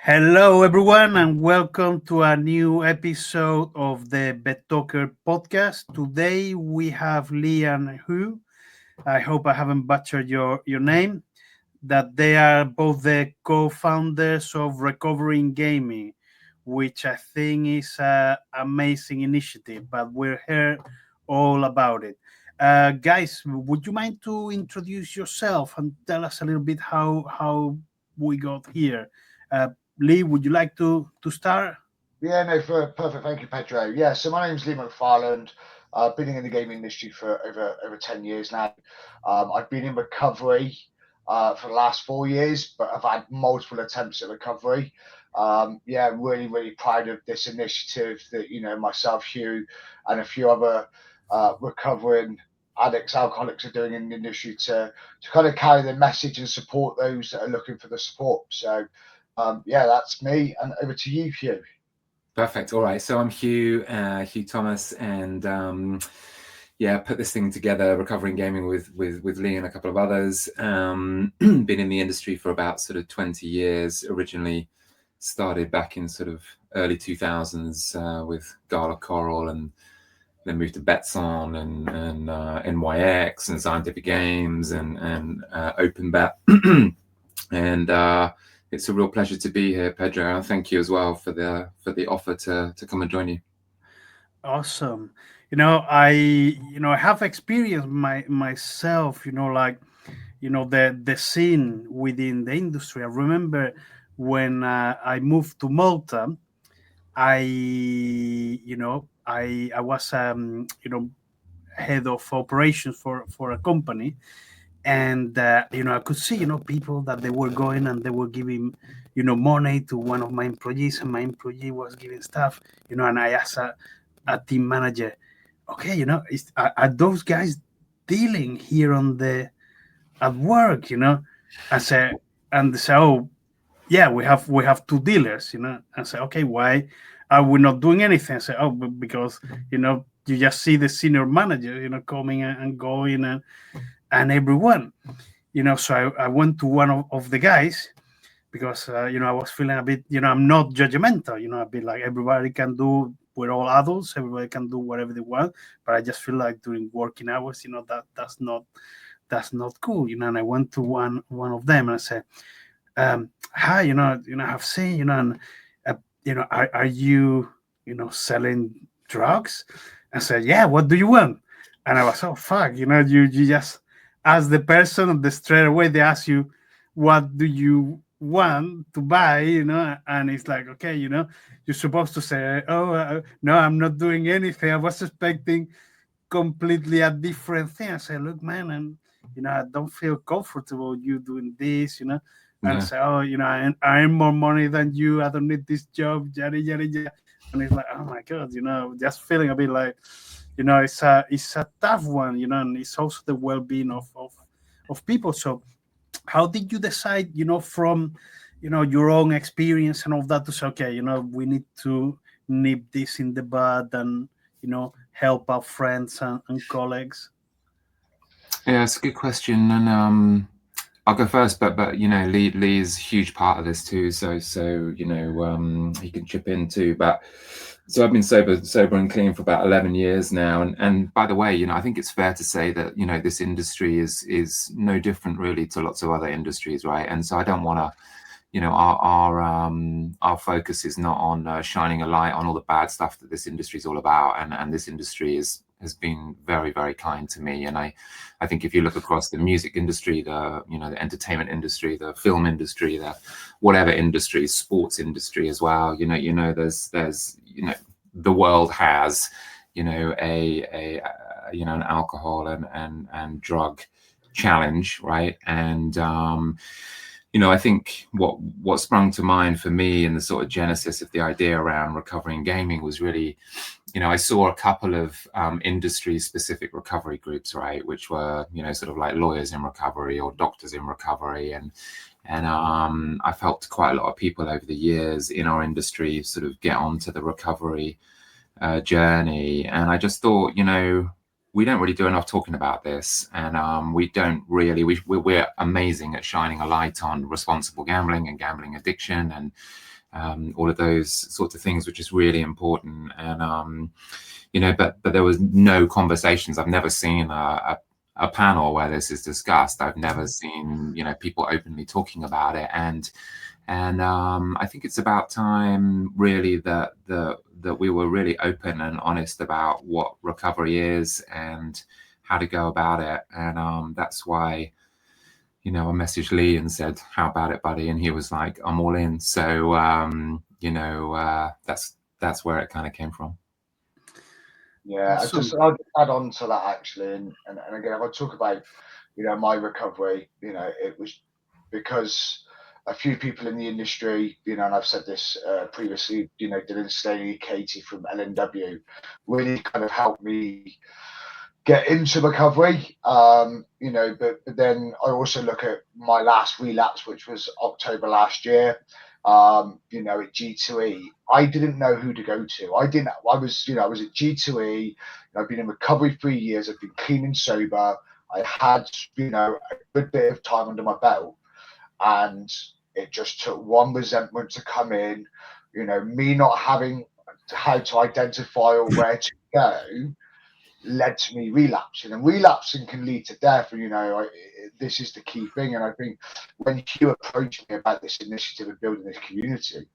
Hello, everyone, and welcome to a new episode of the BetTalker podcast. Today we have Lee and Huw. I hope I haven't butchered your name. That they are both the co-founders of Recovering Gaming, which I think is an amazing initiative. But we're here all about it. Guys, would you mind to introduce yourself and tell us a little bit how we got here? Uh, Lee, would you like to start? Yeah, no, for perfect. Thank you, Pedro. Yeah, so my name's Lee McFarland. I've been in the gaming industry for over 10 years now. I've been in recovery for the last 4 years, but I've had multiple attempts at recovery. Yeah, I'm really proud of this initiative that myself, Hugh, and a few other recovering addicts, alcoholics are doing in the industry to kind of carry the message and support those that are looking for the support. So, yeah, that's me, and over to you, Hugh. Perfect. All right. So I'm Hugh Thomas, and put this thing together, Recovering Gaming with Lee and a couple of others. Been in the industry for about sort of 20 years. Originally started back in sort of early 2000s with Gala Coral, and then moved to Betson and NYX and Scientific Games and OpenBet. And it's a real pleasure to be here, Pedro. And thank you as well for the offer to come and join you. Awesome. I have experienced myself. The scene within the industry. I remember when I moved to Malta. I was head of operations for a company, and I could see people that they were going and they were giving money to one of my employees, and my employee was giving stuff, and I asked a team manager, okay, are those guys dealing here at work? I said, and they say, oh yeah, we have two dealers. I say, okay, why are we not doing anything? I say, oh, because you just see the senior manager coming and going, and everyone, so I went to one of the guys, because I was feeling a bit, I'm not judgmental, a bit like everybody can do, we're all adults, everybody can do whatever they want, but I just feel like during working hours, that's not cool, and I went to one of them and I said, hi, I've seen, and are you selling drugs? I said, yeah, what do you want? And I was, oh fuck, you just ask the person, and the straight away they ask you, what do you want to buy? And it's like, okay, you're supposed to say, oh, no, I'm not doing anything. I was expecting completely a different thing. I said, look, man, and I don't feel comfortable you doing this, and say, oh, I earn more money than you. I don't need this job, yada yada yada. And it's like, oh my god, just feeling a bit like, it's a tough one, and it's also the well-being of people. So, how did you decide, from your own experience and all that, to say, okay, we need to nip this in the bud and help our friends and colleagues? Yeah, it's a good question, and I'll go first, but Lee is a huge part of this too, so he can chip in too. But so I've been sober and clean for about 11 years now, and by the way, I think it's fair to say that this industry is no different really to lots of other industries, right? And so I don't want to, our focus is not on shining a light on all the bad stuff that this industry is all about, and this industry has been very kind to me. And I think if you look across the music industry, the entertainment industry, the film industry, the whatever industry, sports industry as well, there's the world has an alcohol and drug challenge, right? And I think what sprung to mind for me in the sort of genesis of the idea around recovering gaming was really, I saw a couple of industry-specific recovery groups, right, which were, sort of like lawyers in recovery or doctors in recovery, and I felt quite a lot of people over the years in our industry sort of get onto the recovery journey, and I just thought, we don't really do enough talking about this, and we don't really. We're amazing at shining a light on responsible gambling and gambling addiction, all of those sorts of things, which is really important. And but there was no conversations. I've never seen a panel where this is discussed. I've never seen people openly talking about it, and I think it's about time really that we were really open and honest about what recovery is and how to go about it. And that's why I messaged Lee and said, "How about it, buddy?" And he was like, "I'm all in." So that's where it kind of came from. Yeah, I'll just add on to that actually, and again, if I talk about my recovery, it was because a few people in the industry, and I've said this previously, Dylan Staley, Katie from LNW, really kind of helped me get into recovery. But then I also look at my last relapse, which was October last year. At G2E, I didn't know who to go to. I was at G2E. I've been in recovery 3 years. I've been clean and sober. I had, a good bit of time under my belt, and it just took one resentment to come in. Me not having how to identify or where to go led to me relapsing, and relapsing can lead to death. And this is the key thing. And I think when Huw approached me about this initiative of building this community,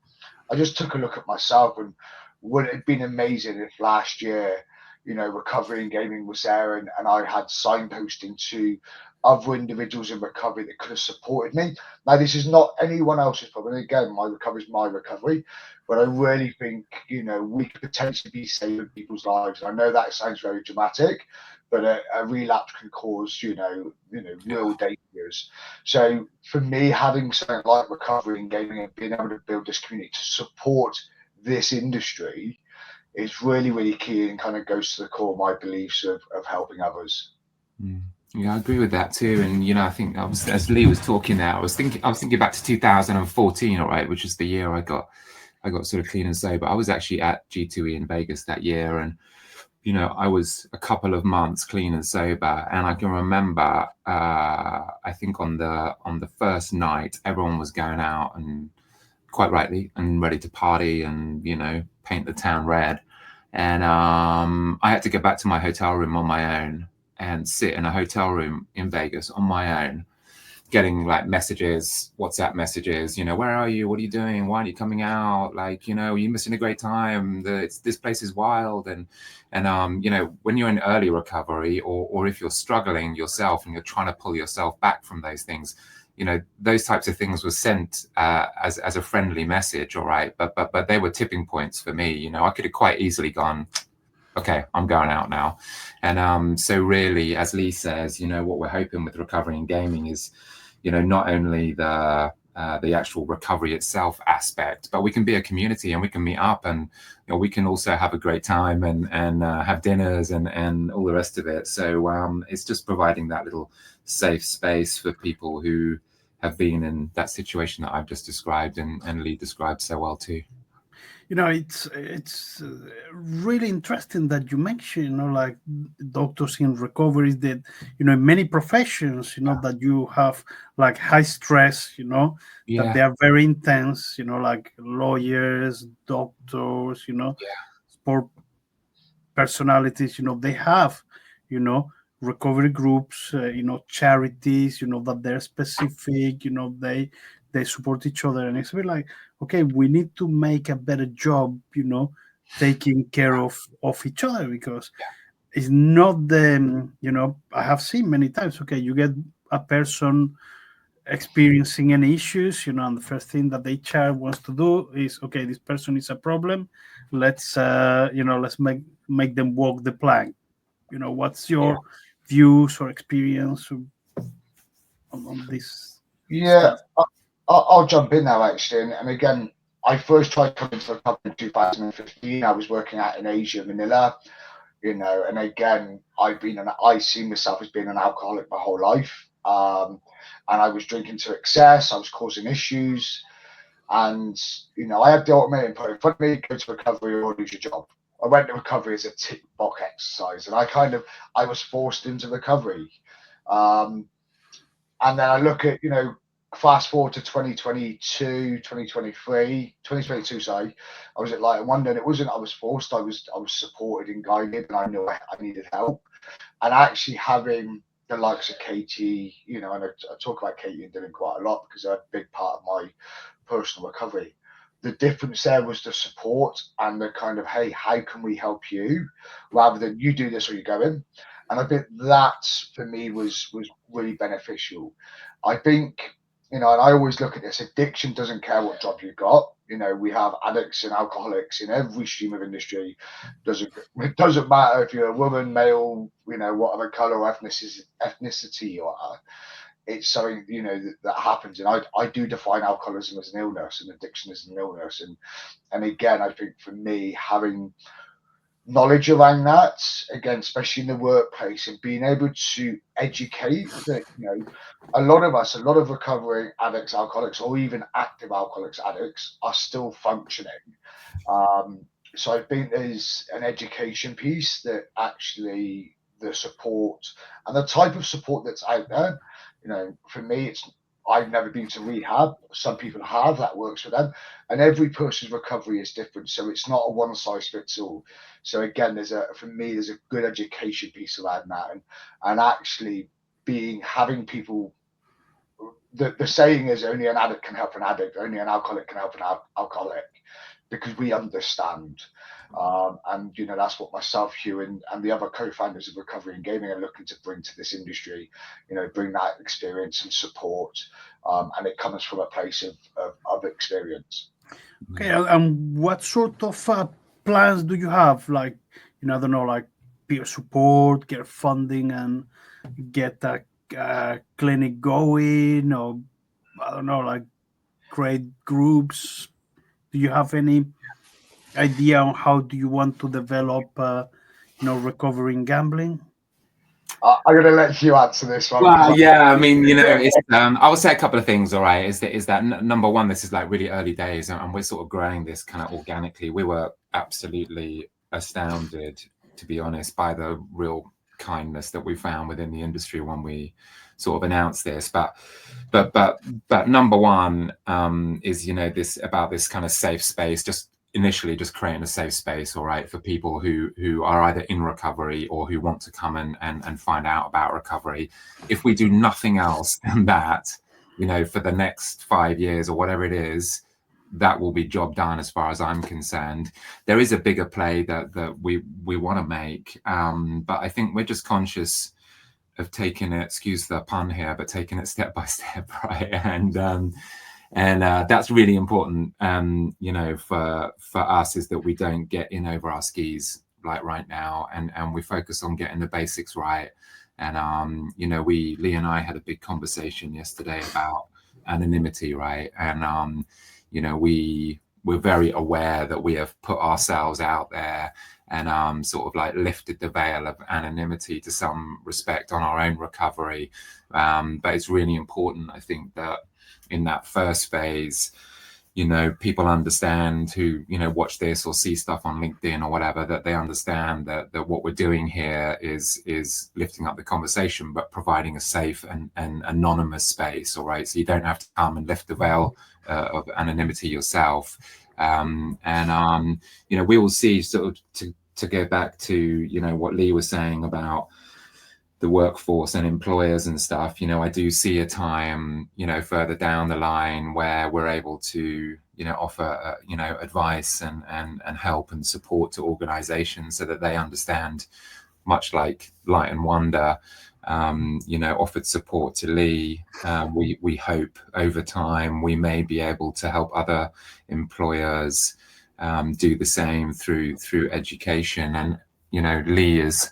I just took a look at myself, and would it have been amazing if last year, recovery and gaming was there, and I had signposting to other individuals in recovery that could have supported me. Now, this is not anyone else's problem. Again, my recovery is my recovery, but I really think, we could potentially be saving people's lives. And I know that sounds very dramatic, but a relapse can cause, real dangers. So for me, having something like recovery and gaming and being able to build this community to support this industry is really, really key, and kind of goes to the core of my beliefs of helping others. Yeah, I agree with that too. And I think as Lee was talking there, I was thinking back to 2014, all right, which is the year I got sort of clean and sober. I was actually at G2E in Vegas that year, and I was a couple of months clean and sober, and I can remember I think on the first night everyone was going out, and quite rightly, and ready to party and paint the town red. And I had to go back to my hotel room on my own and sit in a hotel room in Vegas on my own, getting like messages, WhatsApp messages, where are you? What are you doing? Why aren't you coming out? Like, you're missing a great time. This place is wild. And when you're in early recovery, or if you're struggling yourself and you're trying to pull yourself back from those things, those types of things were sent as a friendly message, all right. But they were tipping points for me. I could have quite easily gone, okay, I'm going out now. And so really, as Lee says, what we're hoping with recovery and gaming is, not only the actual recovery itself aspect, but we can be a community and we can meet up, and we can also have a great time and have dinners and all the rest of it. So it's just providing that little safe space for people who have been in that situation that I've just described, and Lee described so well too. It's really interesting that you mention, like doctors in recovery, that in many professions, that you have like high stress, that they are very intense, like lawyers, doctors, sport personalities, they have, recovery groups, charities, that they're specific, they support each other, and it's really like, okay, we need to make a better job, taking care of each other, because it's not the, I have seen many times, okay, you get a person experiencing any issues, and the first thing that the HR wants to do is, okay, this person is a problem, let's let's make them walk the plank. What's your views or experience on this stuff? I'll jump in now actually, and again, I first tried coming to recovery in 2015. I was working out in Asia, Manila, and again, I see myself as being an alcoholic my whole life, and I was drinking to excess. I was causing issues, and I had the ultimatum put in front of me: go to recovery or lose your job. I went to recovery as a tick box exercise, and I was forced into recovery. And then I look at, fast forward to 2022, sorry, I was at Light and Wonder, and it wasn't I was forced, I was supported and guided, and I knew I needed help. And actually having the likes of Katie, you know, and I talk about Katie and Dylan quite a lot because they're a big part of my personal recovery. The difference there was the support and the kind of, hey, how can we help you, rather than you do this or you go in. And I think that for me was really beneficial. I think, you know, and I always look at this, addiction doesn't care what job you've got. You know, we have addicts and alcoholics in every stream of industry. It doesn't matter if you're a woman, male, you know, whatever color or ethnicity you are. It's something, you know, that happens. And I do define alcoholism as an illness and addiction as an illness. And again, I think for me, having knowledge around that, again, especially in the workplace, and being able to educate that, you know, a lot of recovering addicts, alcoholics, or even active alcoholics, addicts are still functioning. So I think there's an education piece that actually the support and the type of support that's out there, you know, for me, I've never been to rehab. Some people have, that works for them. And every person's recovery is different. So it's not a one size fits all. So again, there's a good education piece around that. And actually having people, the saying is only an addict can help an addict, only an alcoholic can help an alcoholic, because we understand. And, you know, that's what myself, Huw, and the other co-founders of Recovery and Gaming are looking to bring to this industry, you know, bring that experience and support. And it comes from a place of experience. Okay, and what sort of plans do you have? Like, you know, I don't know, like peer support, get funding, and get a clinic going, or I don't know, like create groups. Do you have any idea on how do you want to develop, you know, recovering gambling? I'm going to let you answer this one. Well, yeah, I mean, you know, it's, I will say a couple of things. All right, is that number one, this is like really early days, and we're sort of growing this kind of organically. We were absolutely astounded, to be honest, by the real kindness that we found within the industry when we sort of announced this. But number one is, you know, this kind of safe space, just initially just creating a safe space, all right, for people who are either in recovery or who want to come and find out about recovery. If we do nothing else than that, you know, for the next 5 years or whatever it is, that will be job done as far as I'm concerned. There is a bigger play that we want to make, but I think we're just conscious of taking it, excuse the pun here, but taking it step by step, right? And that's really important, you know, for us, is that we don't get in over our skis like right now, and we focus on getting the basics right. And you know, Lee and I had a big conversation yesterday about anonymity, right? And you know, we're very aware that we have put ourselves out there and sort of like lifted the veil of anonymity to some respect on our own recovery. But it's really important, I think, that in that first phase, you know, people understand, who, you know, watch this or see stuff on LinkedIn or whatever, that they understand that what we're doing here is lifting up the conversation, but providing a safe and anonymous space. All right, so you don't have to come and lift the veil of anonymity yourself. You know, we will see, sort of to go back to, you know, what Lee was saying about the workforce and employers and stuff. You know, I do see a time, you know, further down the line where we're able to, you know, offer, you know, advice and help and support to organizations so that they understand, much like Light and Wonder, you know, offered support to Lee. We hope over time we may be able to help other employers do the same through education. And, you know, Lee is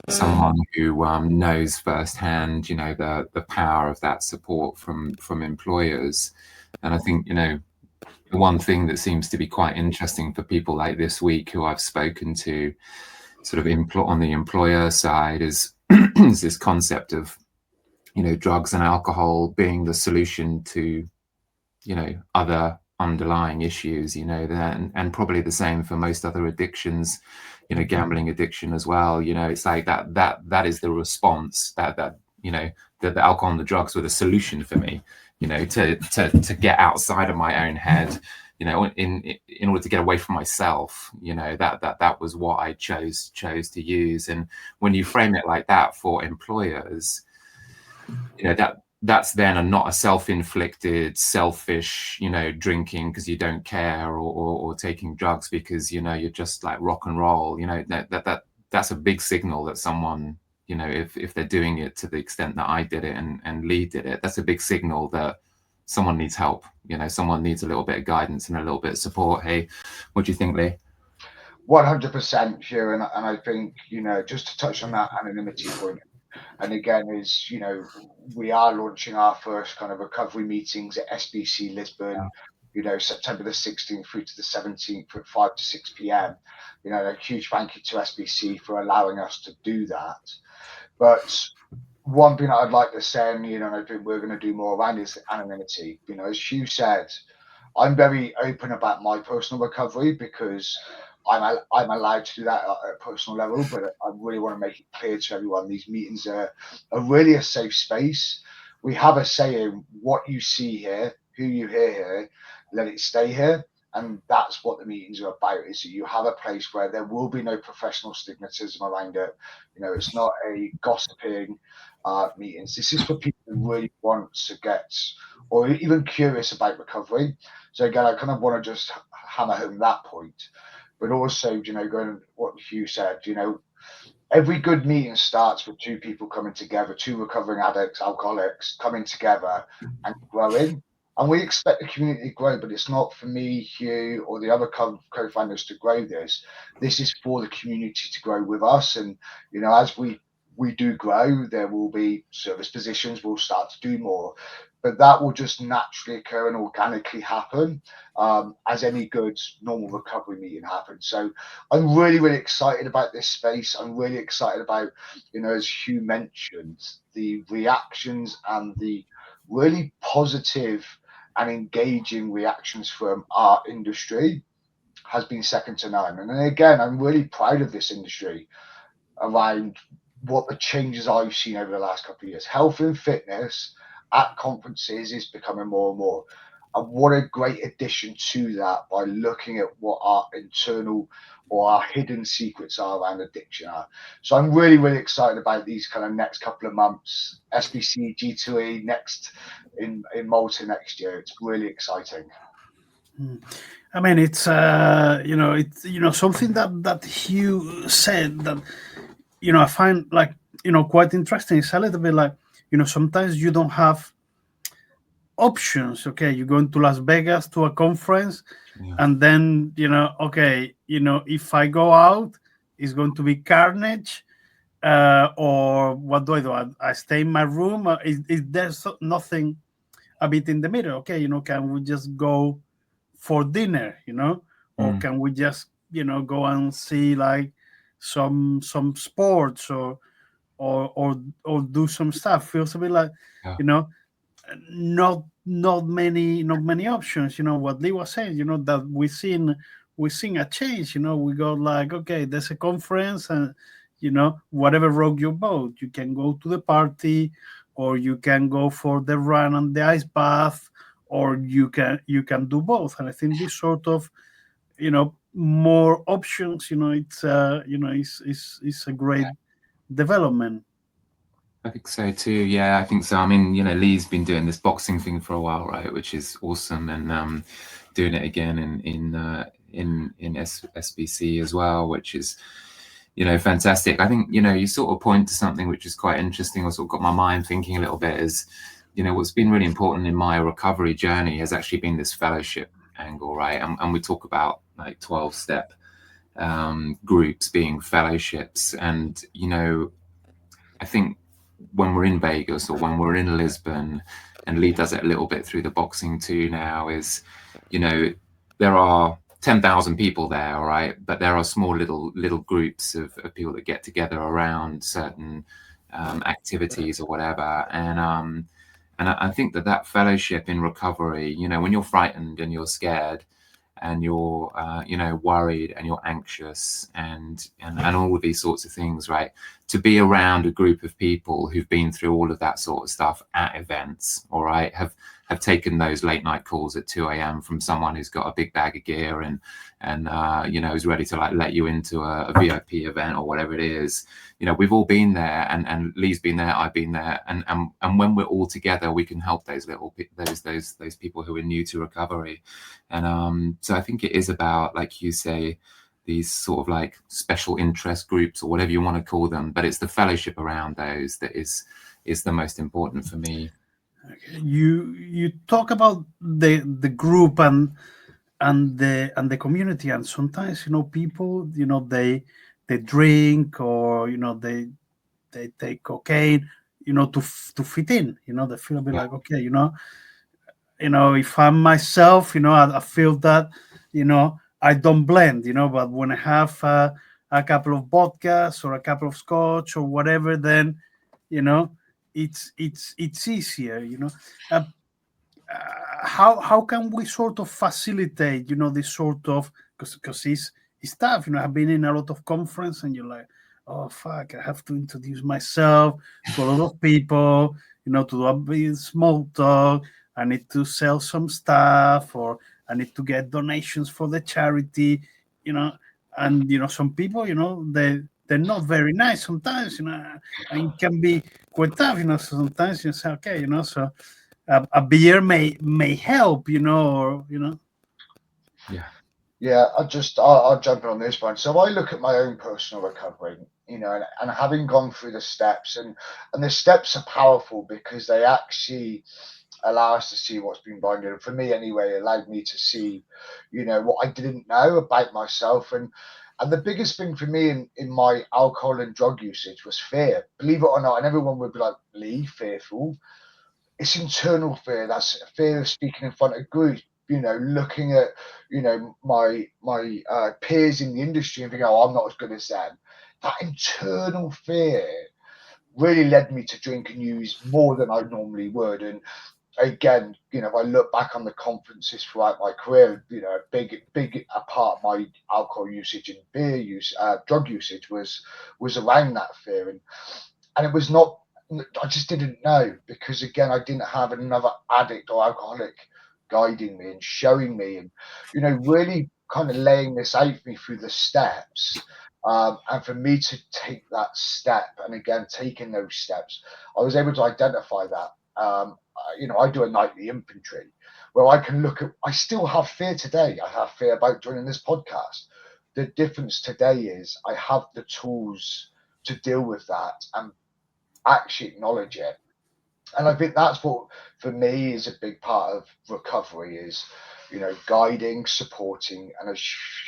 someone who knows firsthand, you know, the power of that support from employers. And I think, you know, the one thing that seems to be quite interesting for people like this week who I've spoken to, sort of on the employer side, is this concept of, you know, drugs and alcohol being the solution to, you know, other underlying issues, you know, and probably the same for most other addictions, you know, gambling addiction as well. You know, it's like that is the response, that you know, the alcohol and the drugs were the solution for me, you know, to get outside of my own head, you know, in order to get away from myself, you know, that was what I chose to use. And when you frame it like that for employers, you know, that's then not a self-inflicted, selfish, you know, drinking because you don't care, or taking drugs because, you know, you're just like rock and roll, you know, that's a big signal that someone, you know, if they're doing it to the extent that I did it and Lee did it, that's a big signal that someone needs help, you know, someone needs a little bit of guidance and a little bit of support. Hey, what do you think, Lee? 100%, Hugh, and I think, you know, just to touch on that anonymity point, and again, is, you know, we are launching our first kind of recovery meetings at SBC Lisbon, you know, September the 16th through to the 17th at 5 to 6 p.m. You know, a huge thank you to SBC for allowing us to do that. But one thing that I'd like to say, and, you know, I think we're going to do more around, is anonymity. You know, as Hugh said, I'm very open about my personal recovery because I'm allowed to do that at a personal level, but I really want to make it clear to everyone these meetings are really a safe space. We have a saying, what you see here, who you hear here, let it stay here. And that's what the meetings are about, is that you have a place where there will be no professional stigmatism around it. You know, it's not a gossiping meetings. This is for people who really want to get, or even curious about recovery. So again, I kind of want to just hammer home that point. But also, you know, going what Hugh said, you know, every good meeting starts with two people coming together, two recovering addicts, alcoholics coming together and growing. And we expect the community to grow, but it's not for me, Hugh, or the other co-founders to grow this. This is for the community to grow with us. And, you know, as we do grow, there will be service positions, we'll start to do more. But that will just naturally occur and organically happen, as any good normal recovery meeting happens. So I'm really, really excited about this space. I'm really excited about, you know, as Hugh mentioned, the reactions and the really positive and engaging reactions from our industry has been second to none. And then again, I'm really proud of this industry around what the changes I've seen over the last couple of years. Health and fitness at conferences is becoming more and more. And what a great addition to that by looking at what our internal or our hidden secrets are around addiction are. So I'm really, really excited about these kind of next couple of months. SBC, G2E next in Malta next year. It's really exciting. I mean, it's something that Hugh said that, you know, I find, like, you know, quite interesting. It's a little bit like, you know, sometimes you don't have options. Okay, you're going to Las Vegas to a conference, and then, you know, okay, you know, if I go out, it's going to be carnage, or what do I do? I stay in my room. Is there nothing a bit in the middle? Okay, you know, can we just go for dinner, you know, or can we just, you know, go and see like some sports, or do some stuff? Feels a bit like, you know, not many options. You know what Lee was saying, you know, that we've seen a change. You know, we go like, okay, there's a conference, and, you know, whatever rogue your boat, you can go to the party, or you can go for the run and the ice bath, or you can do both. And I think this sort of, you know, more options, you know, it's it's a great development. I think so too. Yeah, I think so. I mean, you know, Lee's been doing this boxing thing for a while, right? Which is awesome, and doing it again in SBC as well, which is, you know, fantastic. I think, you know, you sort of point to something which is quite interesting, or sort of got my mind thinking a little bit, is, you know, what's been really important in my recovery journey has actually been this fellowship angle, right? And we talk about like 12-step groups being fellowships, and, you know, I think when we're in Vegas or when we're in Lisbon, and Lee does it a little bit through the boxing too now, is, you know, there are 10,000 people there, all right, but there are small little groups of people that get together around certain activities or whatever, and I think that fellowship in recovery, you know, when you're frightened and you're scared and you're you know, worried and you're anxious and all of these sorts of things, right? to be around a group of people who've been through all of that sort of stuff at events, all right, have taken those late night calls at 2 a.m. from someone who's got a big bag of gear and is ready to like let you into a VIP event or whatever it is. We've all been there, and Lee's been there, I've been there, and when we're all together, we can help those people who are new to recovery. And so I think it is about, like you say, these sort of like special interest groups or whatever you want to call them, but it's the fellowship around those that is the most important for me. Okay. You talk about the group and the community, and sometimes people they drink, or they take cocaine to fit in. They feel a bit like, okay, if I'm myself, I feel that I don't blend, but when I have a couple of vodkas or a couple of scotch or whatever, then you know it's easier. uh, how can we sort of facilitate this sort of, because it's tough. I've been in a lot of conference, and you're like, oh fuck, I have to introduce myself to a lot of people, to do a bit small talk. I need to sell some stuff, or I need to get donations for the charity, you know and some people, they're not very nice sometimes, and it can be quite tough, so sometimes you say, okay, so a beer may help, or Yeah, I'll jump in on this one. So I look at my own personal recovery, and having gone through the steps, and the steps are powerful because they actually allow us to see what's been behind it. And for me, anyway, it allowed me to see, what I didn't know about myself. And the biggest thing for me in my alcohol and drug usage was fear. Believe it or not, and everyone would be like, Lee, fearful. It's internal fear. That's fear of speaking in front of groups. Looking at my peers in the industry and thinking, oh, I'm not as good as them. That internal fear really led me to drink and use more than I normally would. And again, if I look back on the conferences throughout my career, a big a part of my alcohol usage and beer use, drug usage was around that fear. And it was not, I just didn't know, because again, I didn't have another addict or alcoholic guiding me and showing me, and really kind of laying this out for me through the steps. And for me to take that step, and again, taking those steps, I was able to identify that. I do a nightly inventory where I can look at, I still have fear today. I have fear about joining this podcast. The difference today is I have the tools to deal with that and actually acknowledge it. And I think that's what, for me, is a big part of recovery is, guiding, supporting, and as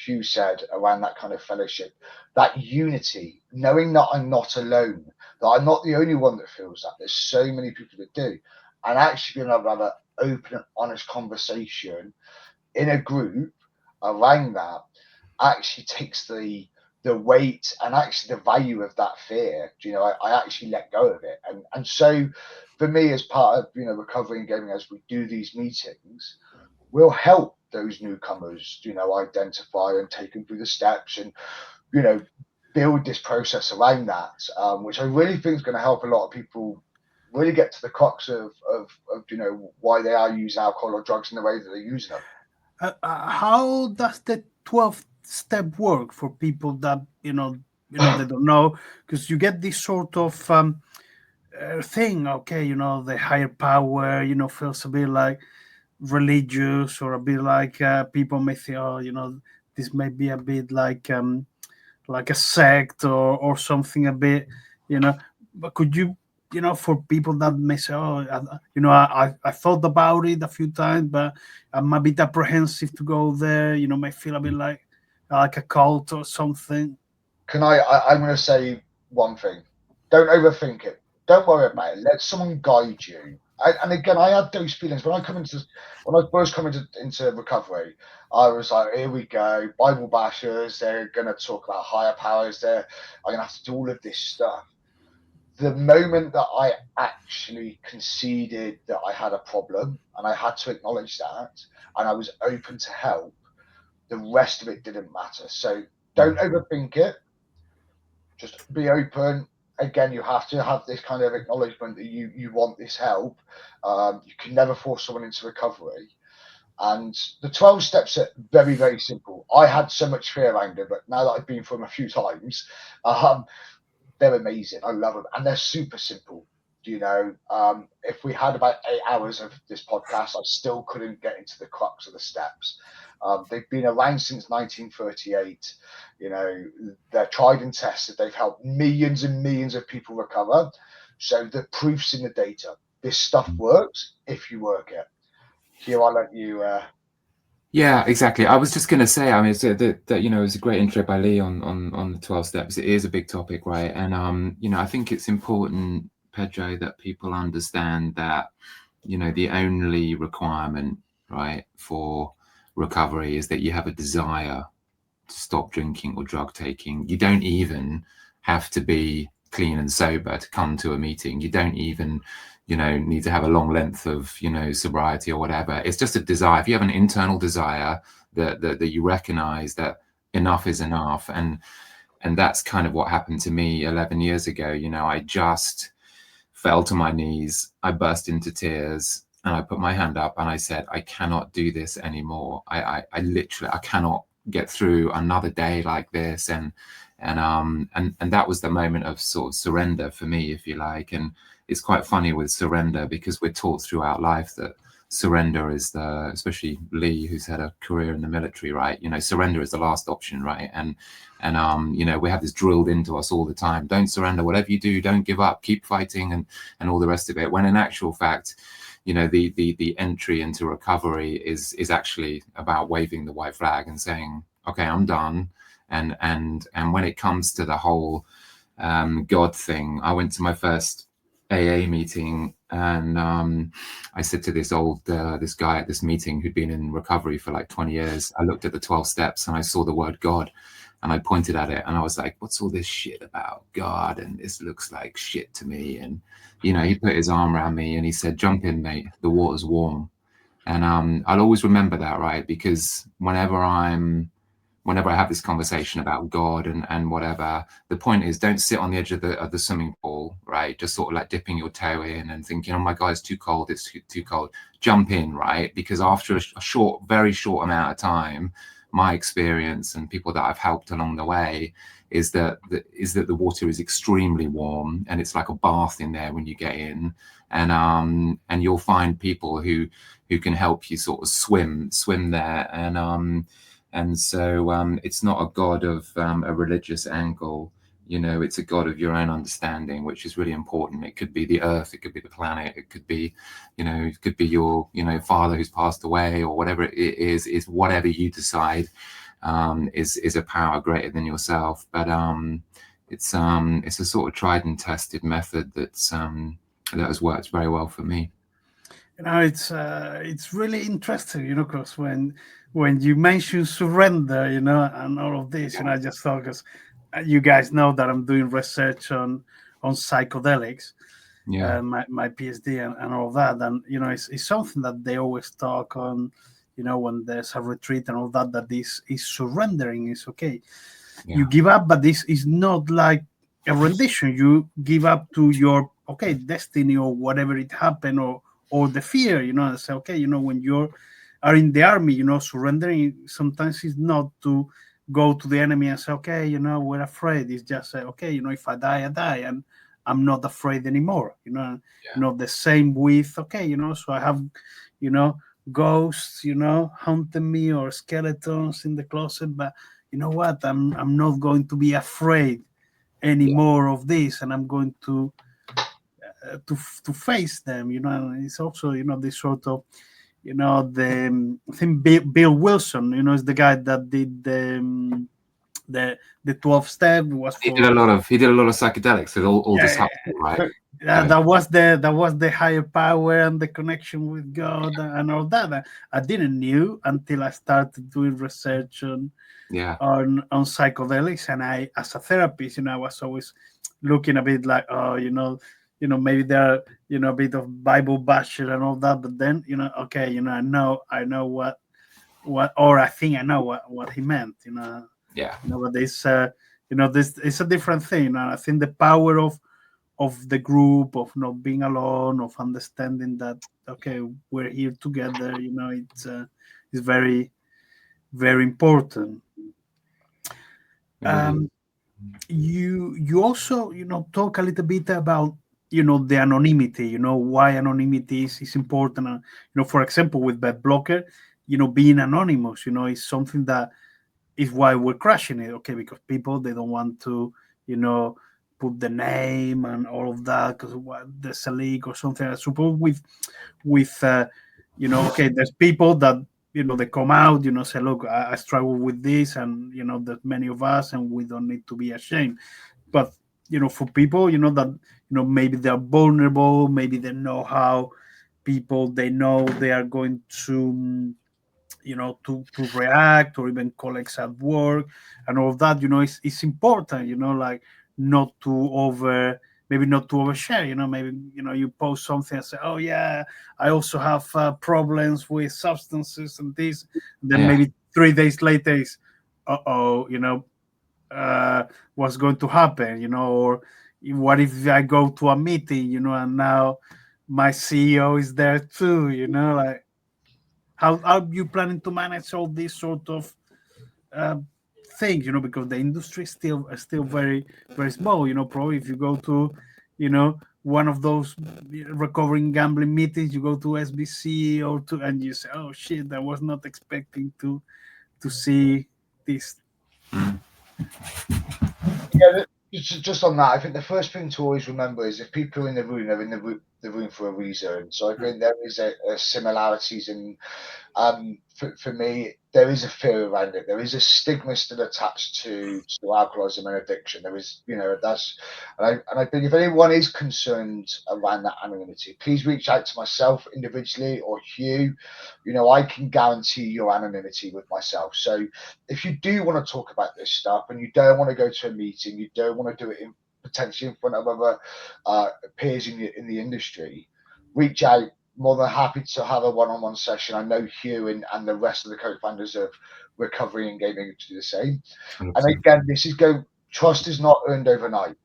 Hugh said, around that kind of fellowship, that unity, knowing that I'm not alone, that I'm not the only one that feels that. There's so many people that do. And actually being able to have an open and honest conversation in a group around that actually takes the weight and actually the value of that fear. I actually let go of it. And so for me, as part of recovery and gaming, as we do these meetings, we'll help those newcomers identify and take them through the steps, and build this process around that, which I really think is going to help a lot of people really get to the crux of why they are using alcohol or drugs in the way that they're using them. How does the 12th step work for people that they don't know? Because you get this sort of thing, okay, the higher power feels a bit like religious, or a bit like people may think, oh, this may be a bit like a sect, or something a bit, but could you, for people that may say, oh, I thought about it a few times, but I'm a bit apprehensive to go there, may feel a bit like a cult or something. I'm going to say one thing: don't overthink it. Don't worry about it. Let someone guide you. And again, I had those feelings when I first come into recovery. I was like, here we go, Bible bashers. They're going to talk about higher powers. I'm going to have to do all of this stuff. The moment that I actually conceded that I had a problem and I had to acknowledge that, and I was open to help, the rest of it didn't matter. So don't overthink it. Just be open, again, you have to have this kind of acknowledgement that you want this help. You can never force someone into recovery. And the 12 steps are very, very simple. I had so much fear around it, but now that I've been through them a few times, they're amazing. I love them. And they're super simple. If we had about 8 hours of this podcast, I still couldn't get into the crux of the steps. They've been around since 1938. They're tried and tested. They've helped millions and millions of people recover. So the proof's in the data. This stuff works if you work it. Huw, I'll let you. Yeah, exactly. I was just going to say, I mean, that it was a great intro by Lee on the 12 steps. It is a big topic, right? And I think it's important, Pedro, that people understand that the only requirement, right, for recovery is that you have a desire to stop drinking or drug taking. You don't even have to be clean and sober to come to a meeting. You don't even need to have a long length of sobriety or whatever. It's just a desire. If you have an internal desire that you recognize that enough is enough, and that's kind of what happened to me 11 years ago. I just fell to my knees, I burst into tears, and I put my hand up and I said, I cannot do this anymore. I literally cannot get through another day like this. And that was the moment of sort of surrender for me, if you like. And it's quite funny with surrender, because we're taught throughout life that surrender is especially Lee, who's had a career in the military, right? Surrender is the last option, right? And we have this drilled into us all the time. Don't surrender. Whatever you do, don't give up. Keep fighting, and all the rest of it. When in actual fact, the entry into recovery is actually about waving the white flag and saying, okay, I'm done. And when it comes to the whole God thing, I went to my first AA meeting, and I said to this guy at this meeting who'd been in recovery for like 20 years, I looked at the 12 steps and I saw the word God, and I pointed at it and I was like, what's all this shit about God? And this looks like shit to me. And he put his arm around me and he said, jump in, mate, the water's warm. And I'll always remember that, right? Because whenever I have this conversation about God and whatever, the point is, don't sit on the edge of the swimming pool, right? Just sort of like dipping your toe in and thinking, oh my God, it's too cold, it's too cold. Jump in, right? Because after a very short amount of time, my experience and people that I've helped along the way is that the water is extremely warm, and it's like a bath in there when you get in, and you'll find people who can help you sort of swim there, and so it's not a God of a religious angle. It's a God of your own understanding, which is really important. It could be the earth, it could be the planet, it could be, it could be your, father who's passed away, or whatever it is whatever you decide is a power greater than yourself. But it's a sort of tried and tested method that has worked very well for me. It's really interesting, because when you mention surrender, and all of this, I just thought, because you guys know that I'm doing research on psychedelics, my PhD and all that, and it's something that they always talk on, when there's a retreat and all that this is surrendering is okay. Yeah. You give up, but this is not like a rendition. You give up to your destiny or whatever it happened, or the fear, and say, okay, when you are in the army, surrendering sometimes is not to go to the enemy and say, okay, we're afraid. It's just say, okay, if I die, I die, and I'm not afraid anymore. The same with, okay, so I have, ghosts, haunting me, or skeletons in the closet, but you know what? I'm not going to be afraid anymore of this, and I'm going to face them. And it's also, this sort of, I think Bill Wilson, is the guy that did the 12 step. He did a lot of psychedelics. So all this happened, right? That was the higher power and the connection with God and all that. I didn't knew until I started doing research on psychedelics, and I, as a therapist, I was always looking a bit like, maybe there are, a bit of Bible basher and all that, but then, okay, I know what, or I think I know what he meant, Yeah. But this, this it's a different thing. I think the power of of the group, of not being alone, of understanding that okay, we're here together. It's very, very important. It really Um, you also talk a little bit about the anonymity. Why anonymity is important. For example, with BetBlocker, being anonymous, is something that is why we're crashing it. Okay, because people, they don't want to, you know, put the name and all of that because there's a leak or something. I suppose with okay, there's people that they come out, say, look, I struggle with this, and there's many of us, and we don't need to be ashamed. But for people, that maybe they're vulnerable, maybe they know how people, they know they are going to to react, or even colleagues at work and all of that, it's important, like not to over, maybe not to overshare, maybe you post something and say, oh yeah, I also have problems with substances and this, then yeah, maybe 3 days later is, uh-oh, what's going to happen, or what if I go to a meeting, and now my CEO is there too, like how are you planning to manage all these sort of uh, things? Because the industry is still very, very small. Probably if you go to, one of those recovering gambling meetings, you go to SBC or to, and you say, "Oh shit, I was not expecting to see this." mm, Yeah, just on that, I think the first thing to always remember is if people are in the room, they're in the room for a reason. So I think there is a similarities in for me, there is a fear around it. There is a stigma still attached to alcoholism and addiction. There is, that's, and I think if anyone is concerned around that anonymity, please reach out to myself individually or Huw. I can guarantee your anonymity with myself. So if you do want to talk about this stuff and you don't want to go to a meeting, you don't want to do it potentially in front of other peers in the industry, reach out. More than happy to have a one-on-one session. I know Huw and the rest of the co-founders of Recovery and Gaming to do the same. And 100%. again, trust is not earned overnight.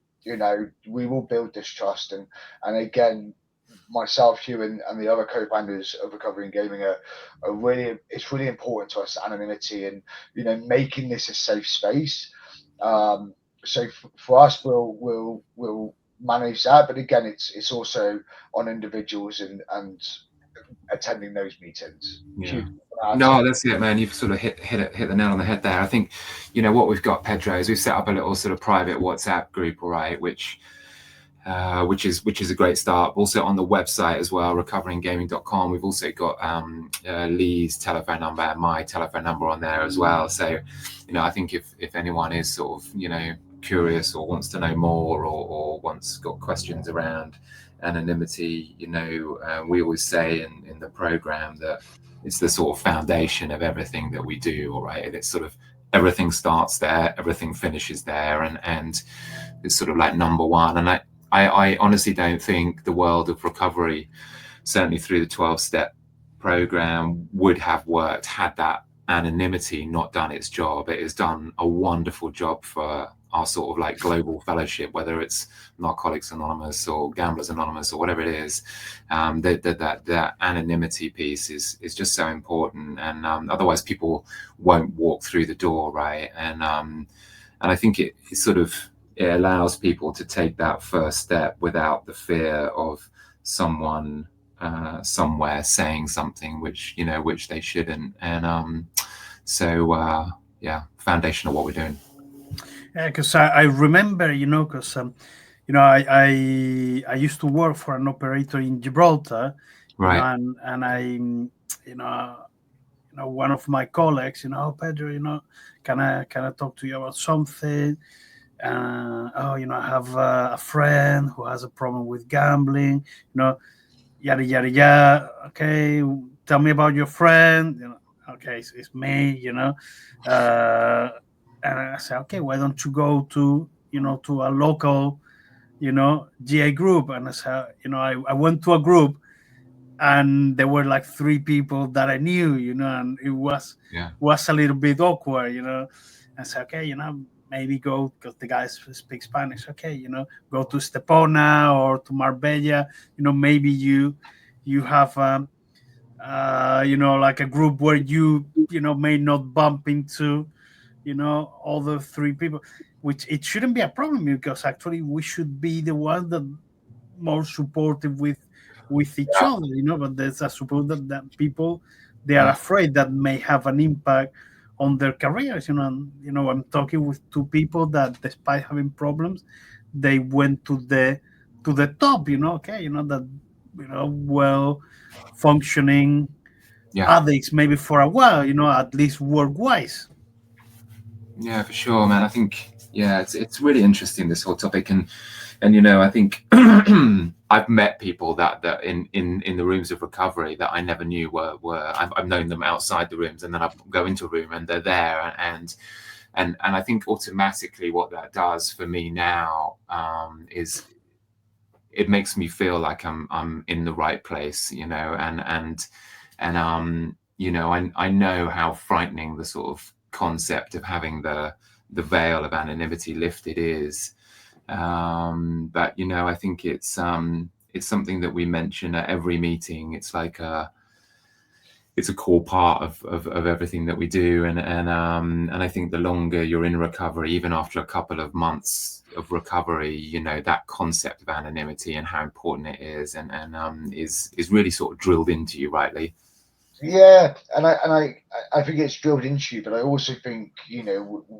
We will build this trust, and again, myself, Huw, and the other co-founders of Recovery and Gaming are really, it's really important to us, anonymity, and making this a safe space. So for us, we'll manage that, but again, it's also on individuals and attending those meetings. Yeah. Huw, add No, something? that's it, man. You've sort of hit the nail on the head there. I think, what we've got, Pedro, is we've set up a little sort of private WhatsApp group, all right, which is a great start. Also on the website as well, recoveringgaming.com. We've also got Lee's telephone number and my telephone number on there as well. So, I think if anyone is sort of curious or wants to know more, or wants got questions around anonymity, we always say in the program that it's the sort of foundation of everything that we do. All right, it's sort of everything starts there, everything finishes there, and it's sort of like number one. And I honestly don't think the world of recovery, certainly through the 12-step program, would have worked had that anonymity not done its job. It has done a wonderful job for our sort of like global fellowship, whether it's Narcotics Anonymous or Gamblers Anonymous or whatever it is. That anonymity piece is just so important, and otherwise people won't walk through the door, right? And I think it sort of, it allows people to take that first step without the fear of someone somewhere saying something which they shouldn't. And yeah, foundation of what we're doing. Yeah, because I remember, because I used to work for an operator in Gibraltar, Right. and one of my colleagues, "Oh, Pedro, can I talk to you about something?" Oh, I have a friend who has a problem with gambling, yada yada yada. Okay, tell me about your friend. Okay, it's me. Uh, and I said, okay, why don't you go to a local, GA group? And I said, I went to a group, and there were like 3 people that I knew, and it was Yeah. a little bit awkward. I said, okay, maybe go, because the guys speak Spanish. Okay, go to Estepona or to Marbella. Maybe you have like a group where you may not bump into all the three people, which it shouldn't be a problem, because actually we should be the ones that more supportive with each Yeah. other, but there's a support that people, they are Uh, afraid that may have an impact on their careers, and I'm talking with two people that, despite having problems, they went to the top, okay, that well functioning yeah. addicts, maybe for a while, at least work wise. Yeah, for sure, man. I think, yeah, it's really interesting, this whole topic, and I think I've met people that in the rooms of recovery that I never knew were I've known them outside the rooms, and then I go into a room and they're there, and I think automatically what that does for me now is it makes me feel like I'm in the right place, and I know how frightening the sort of concept of having the veil of anonymity lifted is, but I think it's something that we mention at every meeting. It's like it's a core part of everything that we do, and I think the longer you're in recovery, even after a couple of months of recovery, that concept of anonymity and how important it is, and is really sort of drilled into you, rightly. Yeah, and I think it's drilled into you, but I also think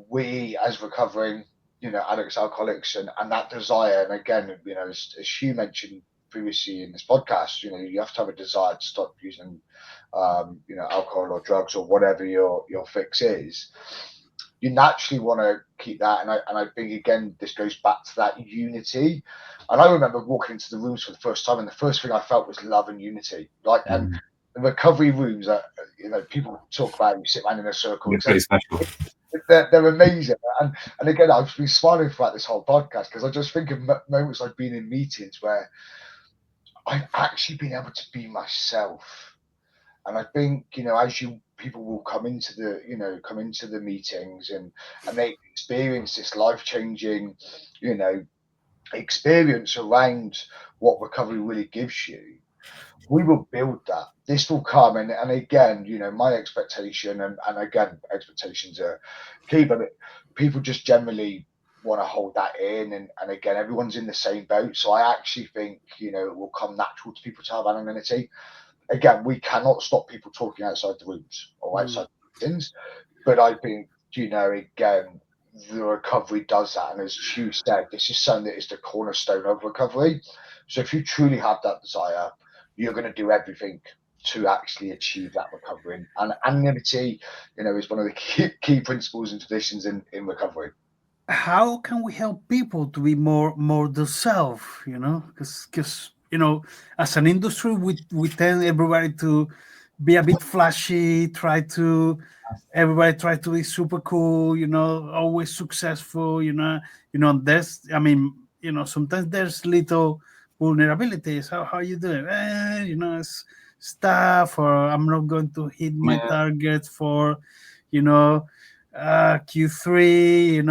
we as recovering addicts, alcoholics, and that desire, and again as Huw mentioned previously in this podcast, you have to have a desire to stop using alcohol or drugs or whatever your fix is. You naturally want to keep that, and I think again this goes back to that unity. And I remember walking into the rooms for the first time, and the first thing I felt was love and unity. Like, and the recovery rooms that people talk about, you sit around in a circle, It's pretty special. they're amazing. And again, I've been smiling throughout this whole podcast because I just think of moments I've been in meetings where I've actually been able to be myself. And I think as people will come into the meetings, and they experience this life-changing experience around what recovery really gives you, we will build that. This will come, and again, my expectation, and again, expectations are key, but people just generally want to hold that in, and again, everyone's in the same boat. So I actually think it will come natural to people to have anonymity. Again, we cannot stop people talking outside the rooms or outside the meetings, but I think again, the recovery does that, and as Huw said, this is something that is the cornerstone of recovery. So if you truly have that desire, you're going to do everything to actually achieve that recovery. And anonymity, is one of the key principles and traditions in recovery. How can we help people to be more themselves? Because as an industry, we tend everybody to be a bit flashy, everybody try to be super cool, always successful, there's, I mean, sometimes there's little vulnerabilities. How you doing? It's stuff, or I'm not going to hit my Yeah. targets for, you know, Q3,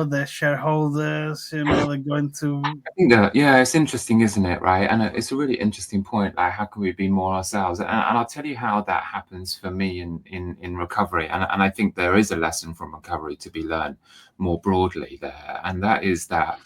the shareholders, they're going to. I think that, yeah, it's interesting, isn't it? Right. And it's a really interesting point. Like, how can we be more ourselves? And I'll tell you how that happens for me in recovery. And I think there is a lesson from recovery to be learned more broadly there. And that is that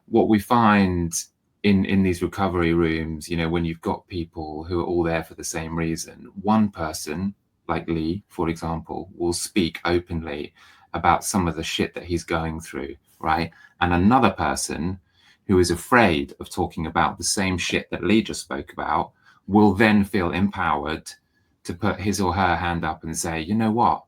what we find in these recovery rooms, when you've got people who are all there for the same reason, one person, like Lee, for example, will speak openly about some of the shit that he's going through, right? And another person who is afraid of talking about the same shit that Lee just spoke about will then feel empowered to put his or her hand up and say, you know what,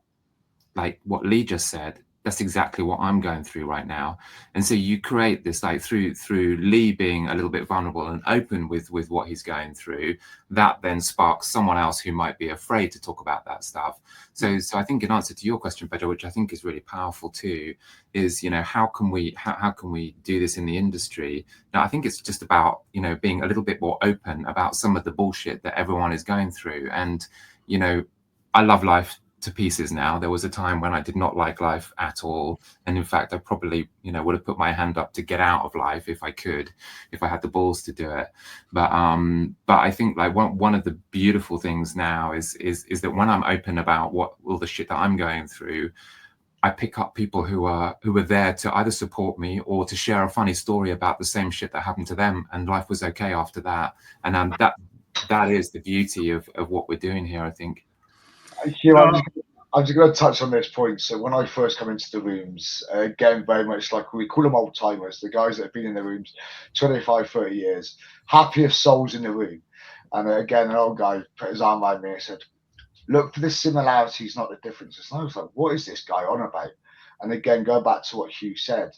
like what Lee just said, that's exactly what I'm going through right now. And so you create this, like through Lee being a little bit vulnerable and open with what he's going through, that then sparks someone else who might be afraid to talk about that stuff. So I think in answer to your question, Pedro, which I think is really powerful too, is how can we do this in the industry? Now I think it's just about being a little bit more open about some of the bullshit that everyone is going through. And I love life to pieces now. There was a time when I did not like life at all, and in fact, I probably, would have put my hand up to get out of life if I could, if I had the balls to do it. But I think like one of the beautiful things now is that when I'm open about what all the shit that I'm going through, I pick up people who are there to either support me or to share a funny story about the same shit that happened to them, and life was okay after that. And that is the beauty of what we're doing here, I think. Huw, I'm just going to touch on this point. So when I first come into the rooms, again, very much like we call them old timers, the guys that have been in the rooms 25, 30 years, happiest souls in the room. And again, an old guy put his arm around me and said, look for the similarities, not the differences. And I was like, what is this guy on about? And again, go back to what Huw said.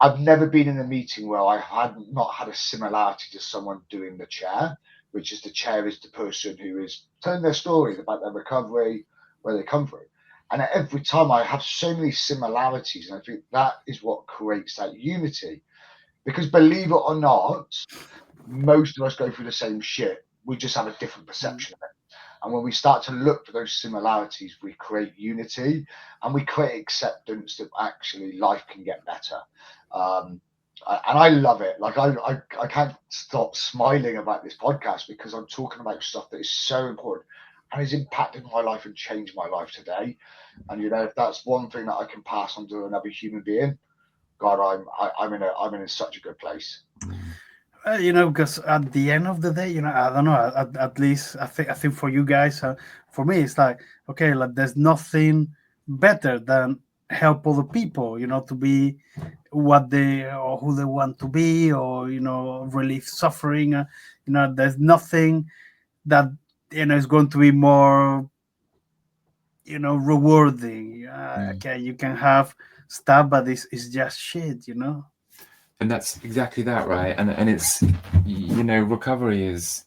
I've never been in a meeting where I had not had a similarity to someone doing the chair, which is the chair is the person who is telling their stories about their recovery, where they come from. And every time I have so many similarities, and I think that is what creates that unity. Because believe it or not, most of us go through the same shit. We just have a different perception of it. And when we start to look for those similarities, we create unity and we create acceptance that actually life can get better. And I love it. Like I can't stop smiling about this podcast because I'm talking about stuff that is so important and has impacted my life and changed my life today. And if that's one thing that I can pass on to another human being, God, I'm in such a good place. Because at the end of the day, I don't know. At least I think for you guys, for me, it's like, okay, like there's nothing better than help other people, to be what they or who they want to be, or relieve suffering. There's nothing that is going to be more, rewarding. Okay, you can have stuff, but it's just shit. And that's exactly that, right? And it's recovery is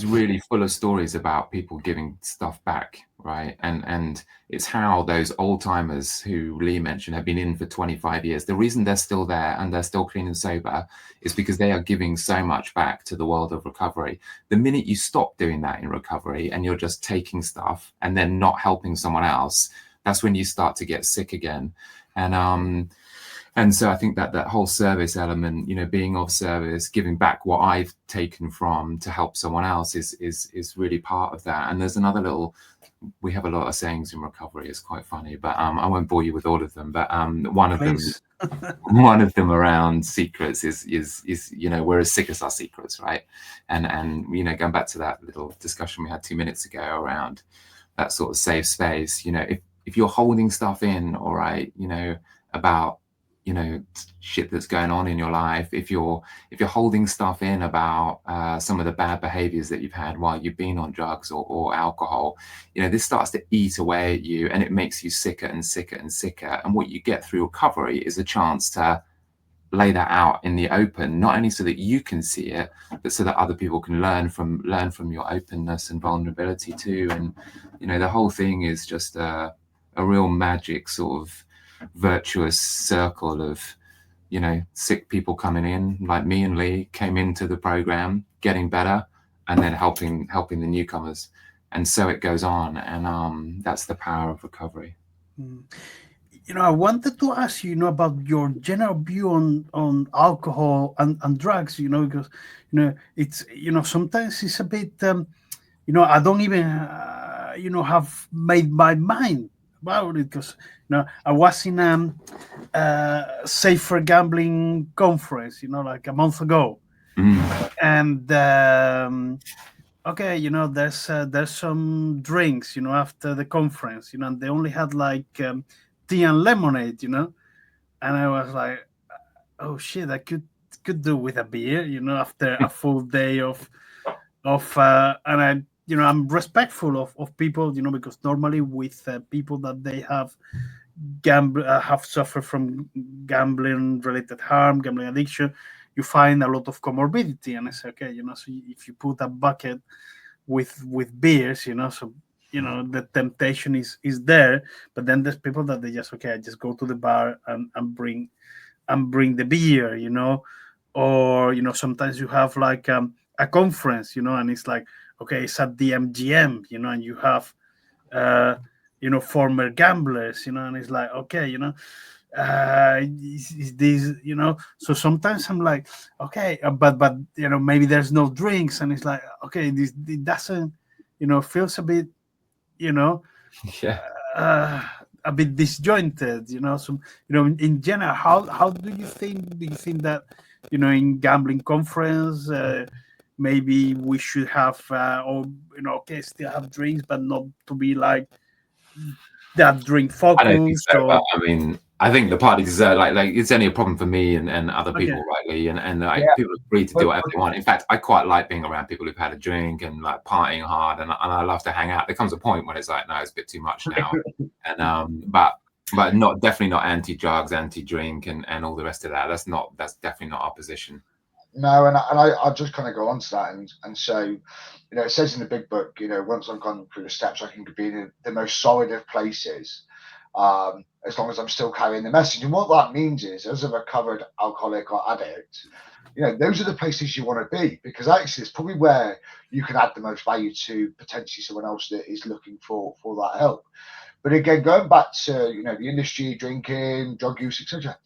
really full of stories about people giving stuff back, right? And it's how those old timers who Lee mentioned have been in for 25 years. The reason they're still there and they're still clean and sober is because they are giving so much back to the world of recovery. The minute you stop doing that in recovery and you're just taking stuff and then not helping someone else, that's when you start to get sick again. And so I think that whole service element, being of service, giving back what I've taken from to help someone else is really part of that. And there's another we have a lot of sayings in recovery. It's quite funny, but I won't bore you with all of them. But one of them around secrets is we're as sick as our secrets, right? And going back to that little discussion we had 2 minutes ago around that sort of safe space, if you're holding stuff in, all right, about shit that's going on in your life, if you're holding stuff in about some of the bad behaviors that you've had while you've been on drugs or alcohol, this starts to eat away at you and it makes you sicker and sicker and sicker. And what you get through recovery is a chance to lay that out in the open, not only so that you can see it, but so that other people can learn from your openness and vulnerability too. And the whole thing is just a real magic sort of virtuous circle of sick people coming in, like me and Lee came into the program getting better and then helping the newcomers, and so it goes on. And that's the power of recovery. I wanted to ask you, about your general view on alcohol and drugs, because it's sometimes it's a bit I don't even have made my mind about it, because I was in safer gambling conference like a month ago. And okay, there's some drinks after the conference, and they only had like tea and lemonade, and I was like, oh shit, I could do with a beer, after a full day of and I I'm respectful of people, because normally with people that they have have suffered from gambling related harm, gambling addiction, you find a lot of comorbidity. And it's okay, so if you put a bucket with beers, so the temptation is there. But then there's people that they just, okay, I just go to the bar and bring the beer, or sometimes you have like a conference, and it's like, okay, it's at the MGM, and you have former gamblers, and it's like, okay, is this, so sometimes I'm like, okay, but maybe there's no drinks, and it's like, okay, this it doesn't, feels a bit, you know Yeah. uh, a bit disjointed, so, in general, how do you think that, in gambling conference, maybe we should have, or, okay, still have drinks, but not to be like that drink I don't think focused, so, but or I mean, I think the parties like it's only a problem for me and other okay. people, right, Lee? And like Yeah, people are free to do but, whatever they want. In fact, I quite like being around people who've had a drink and like partying hard, and I love to hang out. There comes a point when it's like, no, it's a bit too much now. And but not definitely not anti-drugs, anti-drink, and all the rest of that. That's definitely not our position. no, and I just kind of go on to that and so, it says in the big book, once I've gone through the steps, I can be in the most solid of places, as long as I'm still carrying the message. And what that means is, as a recovered alcoholic or addict, those are the places you want to be, because actually it's probably where you can add the most value to potentially someone else that is looking for that help. But again, going back to the industry, drinking, drug use, etc.,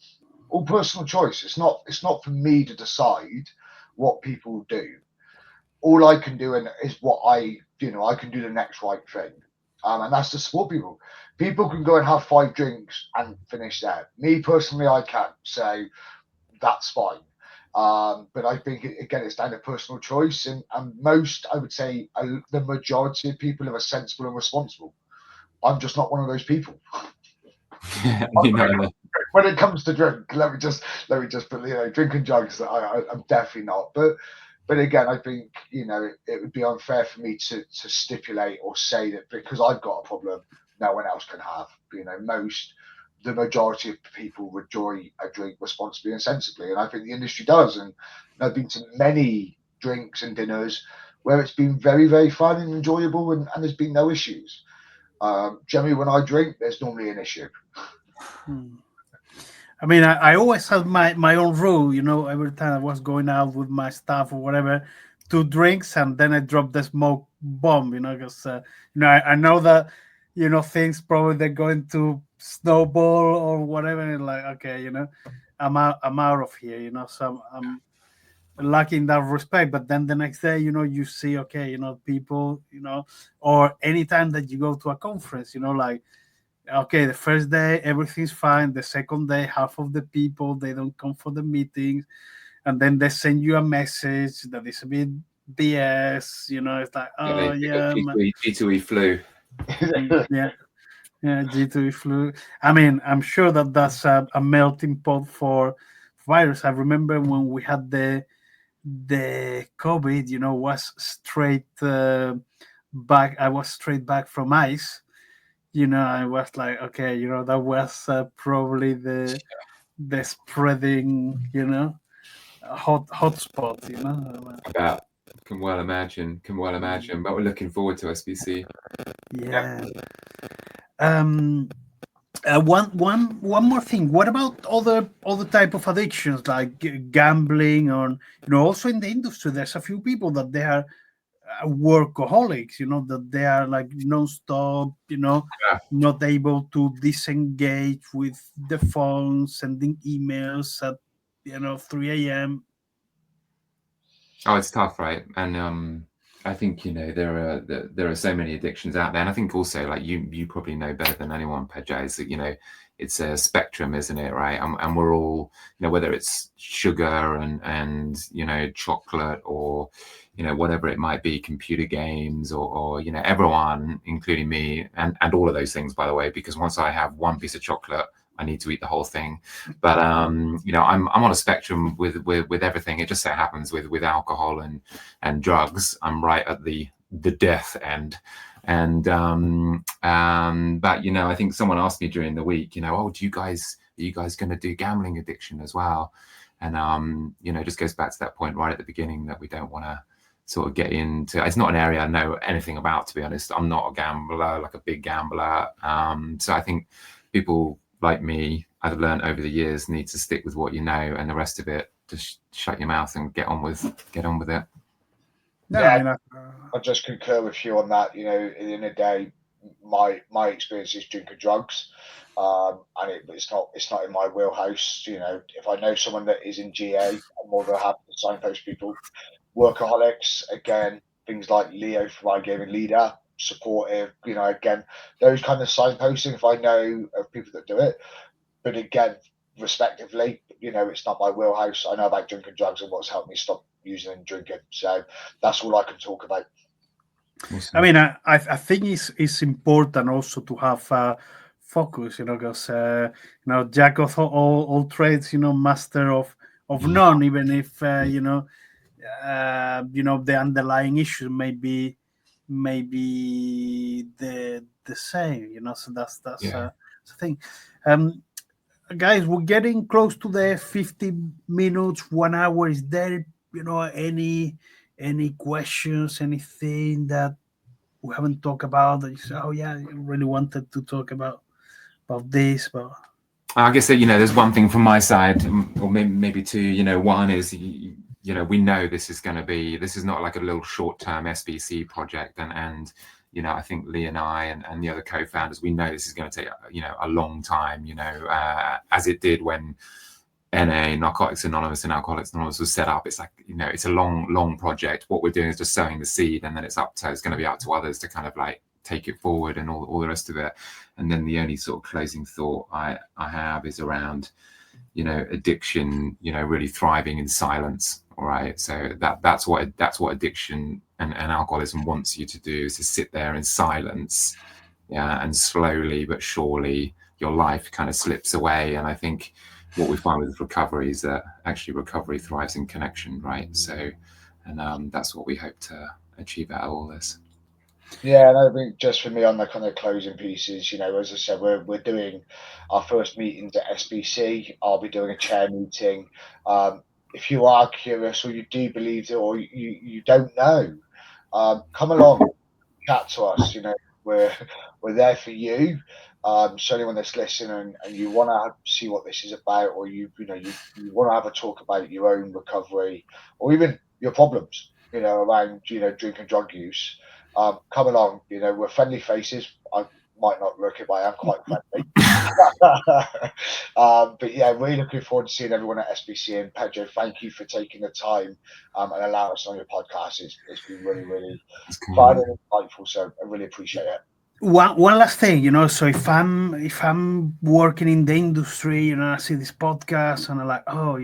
all personal choice. It's not for me to decide what people do. All I can do is what I can do the next right thing, and that's to support people. People can go and have 5 drinks and finish there. Me personally, I can't, so that's fine. But I think again, it's down to personal choice, and most, I would say, the majority of people are sensible and responsible. I'm just not one of those people. When it comes to drink, let me just put drink and drugs. I'm definitely not. But again, I think it would be unfair for me to stipulate or say that because I've got a problem, no one else can have. The majority of people enjoy a drink responsibly and sensibly, and I think the industry does. And I've been to many drinks and dinners where it's been very, very fun and enjoyable, and there's been no issues. Generally, when I drink, there's normally an issue. Hmm. I mean, I always had my own rule, every time I was going out with my staff or whatever, 2 drinks, and then I drop the smoke bomb, because, I know that, things probably they're going to snowball or whatever. And like, okay, I'm out of here, so I'm lucky in that respect. But then the next day, you see, okay, people, or anytime that you go to a conference, like, okay, the first day everything's fine, the second day half of the people they don't come for the meetings, and then they send you a message that is a bit BS, it's like, oh They got yeah, G2E flu. yeah, yeah, G2 flu. I mean, I'm sure that that's a melting pot for virus. I remember when we had the COVID, was straight back. I was straight back from ice. I was like, okay, that was probably the spreading, hot spot, About can well imagine, but we're looking forward to SBC. yeah. Um, one more thing. What about other type of addictions like gambling, or also in the industry? There's a few people that they are workaholics, that they are like non-stop, Yeah. not able to disengage with the phone, sending emails at 3 a.m. Oh, it's tough, right? And I think there are so many addictions out there, and I think also like you probably know better than anyone, Pedro, is that it's a spectrum, isn't it, right? And we're all whether it's sugar and chocolate or whatever it might be, computer games or everyone, including me, and all of those things, by the way, because once I have one piece of chocolate, I need to eat the whole thing. But I'm on a spectrum with everything. It just so happens with alcohol and drugs, I'm right at the death end. And but I think someone asked me during the week, oh, are you guys going to do gambling addiction as well? And it just goes back to that point right at the beginning that we don't want to sort of get into. It's not an area I know anything about, to be honest. I'm not a gambler, like a big gambler. So I think people like me, I've learned over the years, need to stick with what you know, and the rest of it, just shut your mouth and get on with it. No, Yeah, I mean, I just concur with you on that. At the end of the day, my experience is drinking drugs, and it's not in my wheelhouse. If I know someone that is in GA, I'm more than happy to signpost people. Workaholics, again, things like Leo for iGaming leader, supportive. Again, those kind of signposting. If I know of people that do it, but again, respectively, it's not my wheelhouse. I know about drinking drugs and what's helped me stop using and drinking. So that's all I can talk about. I mean, I think it's important also to have focus, because jack of all trades, master of none. Even if the underlying issue maybe the same, So that's the thing. Guys, we're getting close to the 50 minutes, 1 hour. Is there any questions, anything that we haven't talked about that you say, oh yeah, I really wanted to talk about this? But I guess that, there's one thing from my side, or maybe two. One is, we know this is not like a little short-term SBC project, and I think Lee and I and the other co-founders, we know this is going to take a long time, as it did when NA, Narcotics Anonymous, and Alcoholics Anonymous was set up. It's like, it's a long project. What we're doing is just sowing the seed, and then it's going to be up to others to kind of like take it forward and all the rest of it. And then the only sort of closing thought I have is around, addiction, really thriving in silence. All right. So that's what addiction and alcoholism wants you to do, is to sit there in silence. Yeah. And slowly but surely your life kind of slips away. And I think what we find with recovery is that actually recovery thrives in connection, right? So, and that's what we hope to achieve out of all this. Yeah, and I think just for me on the kind of closing pieces, as I said, we're doing our first meetings at SBC. I'll be doing a chair meeting. If you are curious, or you do believe it, or you don't know, come along, chat to us. We're there for you. So anyone that's listening and you want to see what this is about, or you want to have a talk about your own recovery, or even your problems, around drink and drug use, come along. We're friendly faces. I might not look it, but I am quite friendly. But yeah, really looking forward to seeing everyone at SBC. And Pedro, thank you for taking the time and allowing us on your podcast. It's been really, really fun and insightful. So I really appreciate it. One last thing, so if I'm working in the industry, I see this podcast and I'm like, oh,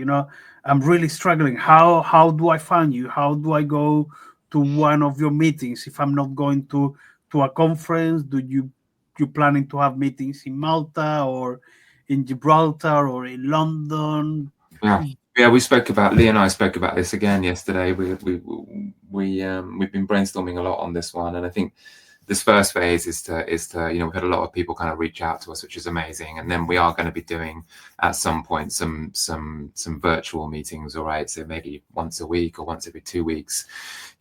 I'm really struggling. How do I find you? How do I go to one of your meetings if I'm not going to a conference? Do you planning to have meetings in Malta or in Gibraltar or in London? Yeah, Lee and I spoke about this again yesterday. We've been brainstorming a lot on this one, and I think this first phase is to we've had a lot of people kind of reach out to us, which is amazing. And then we are going to be doing at some point some virtual meetings, all right? So maybe once a week or once every 2 weeks.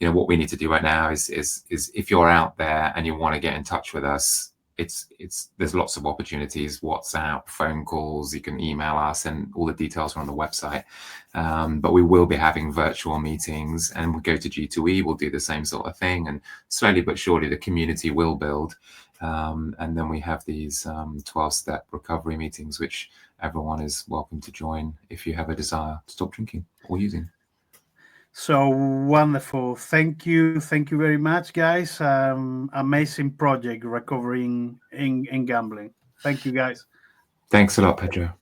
What we need to do right now is if you're out there and you want to get in touch with us, there's lots of opportunities: WhatsApp, phone calls, you can email us, and all the details are on the website. But we will be having virtual meetings, and we'll go to G2E, we'll do the same sort of thing, and slowly but surely the community will build. And then we have these 12-step recovery meetings, which everyone is welcome to join if you have a desire to stop drinking or using. So wonderful. Thank you very much, guys. Amazing project, recovering in gambling. Thank you, guys. Thanks a lot, Pedro.